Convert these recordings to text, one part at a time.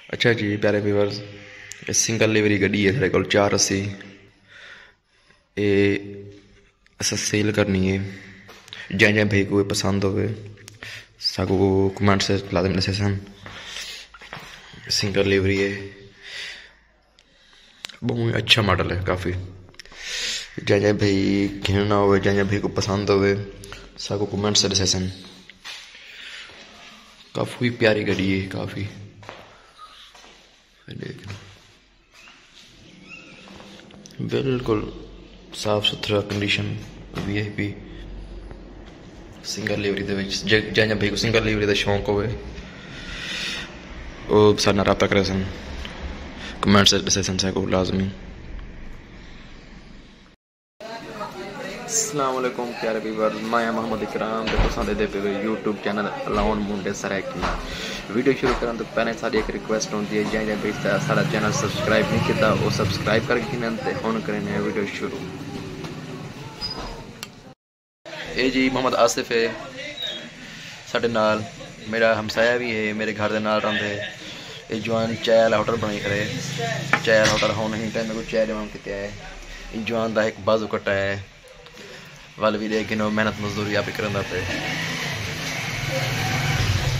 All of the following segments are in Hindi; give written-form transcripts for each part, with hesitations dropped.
अच्छा जी प्यारे व्यूअर्स, सिंगल लिवरी गड्डी है साढ़े को 480। ये अस सेल करनी है। जै जै भाई को पसंद हो सागो कमेंट से ला देना सेशन। सिंगल लिवरी है, बहुत अच्छा मॉडल है काफ़ी। जै जै भाई घेरना हो, जै जै भाई को पसंद हो सागो कमेंट से सेशन। काफ़ी प्यारी गड्डी है, काफ़ी बिल्कुल साफ सुथरा कंडीशन VIP सिंगल लिवरी दे विच जै भाई को सिंगल लिवरी का शौक हो सारे रब्ता करे सन। कमेंट से डिसीजन से को लाजमी। अस्सलाम वालेकुम प्यारे व्यूअर, मैं मोहम्मद इकराम ते तुसां दे पे YouTube चैनल अलाउन मुंडे सरैकी। वीडियो शुरू करने तो पहले सारी एक रिक्वेस्ट होती है, जै भाई सारा चैनल सब्सक्राइब नहीं किया वो सब्सक्राइब करके हुन करें वीडियो शुरू। ये जी मोहम्मद आसिफ है साढ़े नाल, मेरा हमसाया भी है, मेरे घर के नाल रहिंदे। ये जवान चाय वाला होटल बनाई करे, चाय वाला होटल हुण ही टाइम को चाय जवान किया है। ये जवान का एक बाजू कट्टा है वाल भी देख मेहनत मजदूरी आप करंदा पे।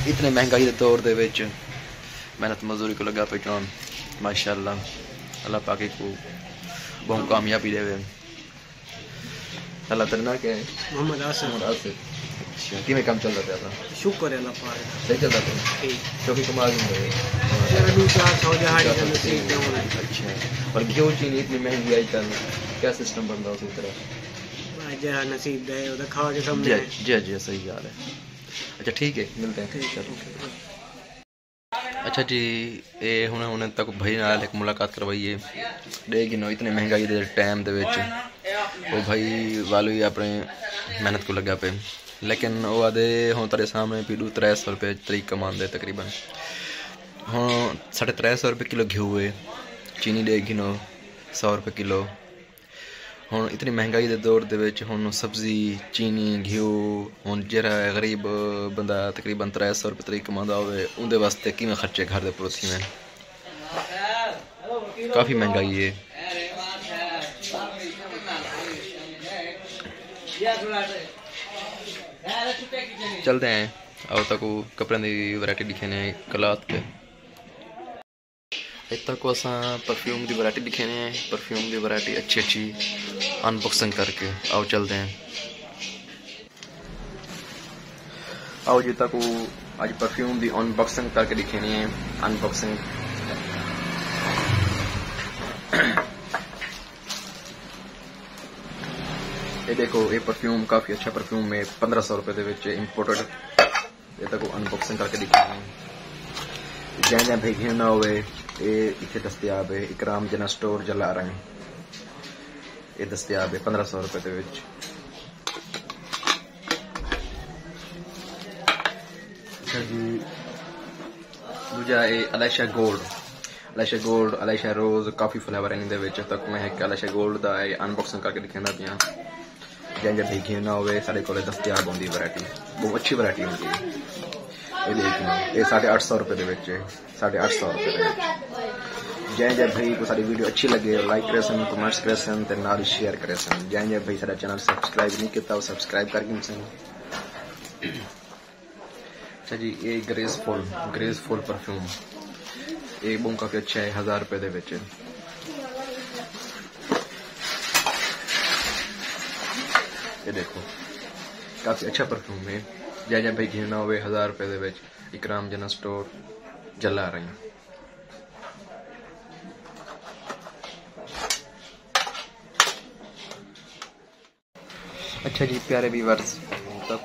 इतने महंगाई के दौर दे विच मेहनत मजदूरी को लगा पे जवान माशाअल्लाह। अल्लाह पाक को बहुत कामयाबी देवे। अल्लाह तरना के मोहम्मद आसिफ। अच्छा किमें काम चल रहा था? शुक्र है अल्लाह पाक सही चल रहा था। ठीक क्योंकि कमाल अच्छा, और घी चीनी इतनी महंगी आई कल, क्या सिस्टम बन रहा उसी तरह जरा नसीब दे उधर खा के समझे। जी जी सही यार है। अच्छा ठीक है, मिलते हैं। चलो अच्छा जी, ये हुणे तक भाई नाल एक मुलाकात करवाइए। देख नो इतने महंगाई दे टाइम दे विच वो भाई वालू ही अपने मेहनत को लगा पे, लेकिन वो आदे हुण तेरे सामने भी 300 रुपये तरीक कमांदे तकरीबन। हुण 350 रुपये किलो घी हुए, चीनी देख नो 100 रुपये किलो। हुण इतनी महंगाई के दौर दे विच हुण सब्जी चीनी घी हुण जरा गरीब बंदा तकरीबन 300 रुपये तरीक कमांदा होवे उनदे वास्ते किवें खर्चे घर दे पूरे थीवें। काफ़ी महंगाई है। चलते हैं अब तक कपड़े की वैरायटी दिखे ने क्लॉथ पे। इतना को असा परफ्यूम की वैरायटी दिखे ने, परफ्यूम की वैरायटी अच्छी अनबॉक्सिंग करके आओ चलते हैं। आओ जी तक आज परफ्यूम की अनबॉक्सिंग करके दिखेनी है। अनबॉक्सिंग ये देखो, ये परफ्यूम काफ़ी अच्छा परफ्यूम है, 1500 रुपये के इंपोर्टेड। ये तक अनबॉक्सिंग करके दिखेनी है। जै जै भाई घेरना होवे ये इतने दस्तियाब है। इकराम जना स्टोर जला रहे हैं, ये दस्तियाब है 1500 रुपये के विच। अच्छा जी, दूजा ये अलाइशा गोल्ड, अलाइशा रोज, काफ़ी फ्लेवर है इनके विच। तक मैं एक अलाइशा गोल्ड का अनबॉक्सिंग करके दिखाना पिया। जै जै भाई घेरना होवे साढ़े को दस्तियाब होंगी वैरायटी, बहुत अच्छी वैरायटी होंगी है। ये देखना ये 850 रुपये के 850 रुपये। जै जै भाई को सारी वीडियो अच्छी लगे लाइक करे सन, कमेंट्स करे सन, ते नाल शेयर करे सन। जै जै भाई सारा चैनल सब्सक्राइब नहीं किया वो सब्सक्राइब करके सन। अच्छा जी, ये ग्रेसफुल परफ्यूम ये बहुत काफ़ी अच्छा है, 1000 रुपये के विच। ये देखो काफ़ी अच्छा परफ्यूम है। जै जै भाई घेरना हो 1000 रुपये के विच इकराम जना स्टोर जला रही हैं। अच्छा जी प्यारे व्यूअर्स, तक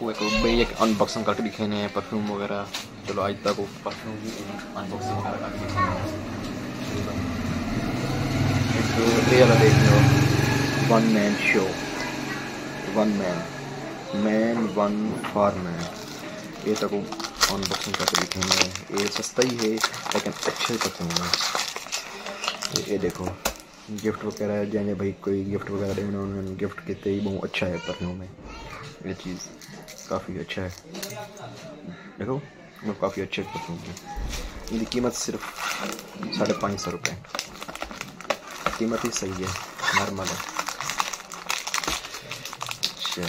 एक अनबॉक्सिंग करके दिखेने परफ्यूम वगैरह। चलो आज तक परफ्यूम की अनबॉक्सिंग करके देख लो। One man show, one man one for man. ये तक अनबॉक्सिंग करके दिखेंगे। ये सस्ता ही है लेकिन अच्छे परफ्यूम है। ये देखो गिफ्ट वगैरह जैसे भाई कोई गिफ्ट वगैरह देना उन्होंने गिफ्ट किते ही बहुत अच्छा है परफ्यूम है। ये चीज़ काफ़ी अच्छा है। देखो वो काफ़ी अच्छे परफ्यूम है। इनकी कीमत सिर्फ 550 रुपये, कीमत ही सही है, नॉर्मल है। अच्छा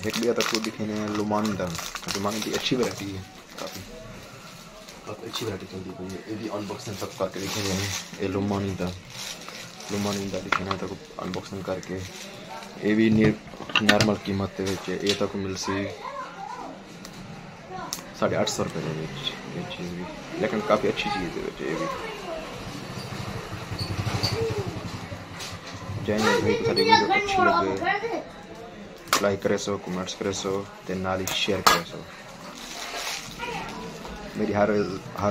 एक भी तक को दिखे ने लुमानी की अच्छी वैरायटी है, काफ़ी अच्छी वैरायटी चलती पई है। ये अनबॉक्सिंग सब करके दिखे ने, ये लुमानी का दिखे ना तक अनबॉक्सिंग करके। ये भी नॉर्मल कीमत ये तक मिल सी 850 रुपये ये चीज़ भी, लेकिन काफ़ी अच्छी चीज़ है ये भी। जैसे सारी वीडियो अच्छी लगे लाइक करे सो, कमेंट्स करे सो, ते नाल ही शेयर करे सो। मेरी हर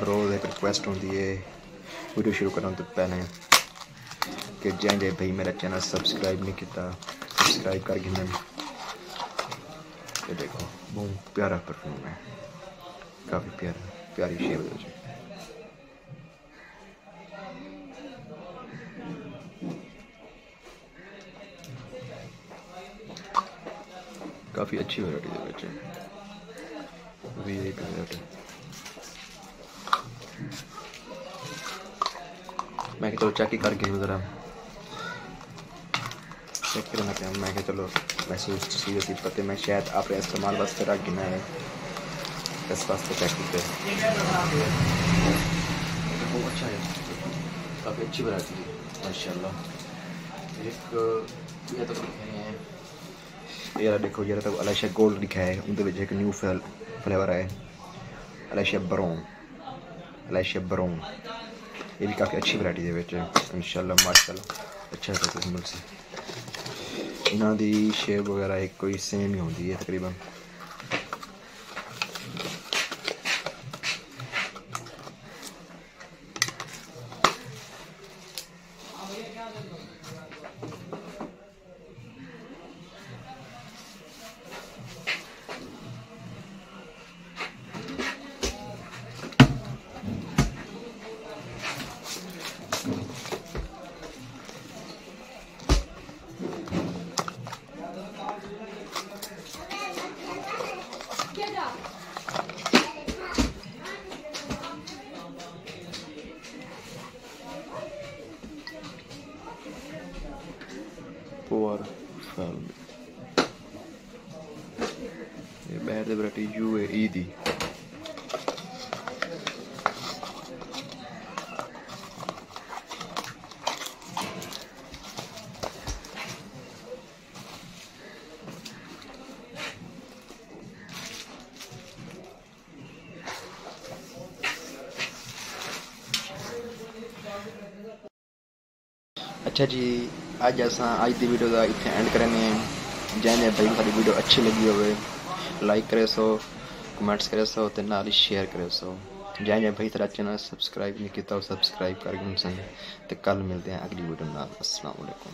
रोज़ एक रिक्वेस्ट होती है वीडियो शुरू करने तो पहले कि जैसे भाई मेरा चैनल सब्सक्राइब नहीं किया, सब्सक्राइब कर गिने। ये देखो बहुत प्यारा परफ्यूम है, काफ़ी प्यारी शेप है। काफ़ी अच्छी वैरायटी है बच्चे, VIP वैरायटी। मैं चलो चेक ही करके ज़रा चेक करना क्या। मैं चलो महसूस सी पते मैं शायद आप इस्तेमाल वास्ते रख गिना है, इस वास्ते चेक करते। बहुत अच्छा है, काफ़ी अच्छी वैरायटी है माशाल्लाह। एक ये तो यार देखो यार तो अलाइशा गोल्ड लिखा है, उनके एक न्यू फ्लेवर है अलाइशा ब्राउन। ये भी काफ़ी अच्छी वैरायटी है इंशाल्लाह माशाल्लाह अच्छा है। कुछ मिल सी इन्हों की शेप वगैरह एक कोई सेम ही होती है तकरीबन। ये बैठ वैरायटी UAE दी। अच्छा जी अज अज की वीडियो का इतने एंड करें। जैसे भाई सारी वीडियो अच्छी लगी हो लाइक करे सो, कमेंट्स करे सो, ते नाल ही शेयर करे सो। जैसे भाई तेरा चैनल सब्सक्राइब नहीं किया सब्सक्राइब कर। कल मिलते हैं अगली वीडियो नाल। अस्सलाम वालेकुम।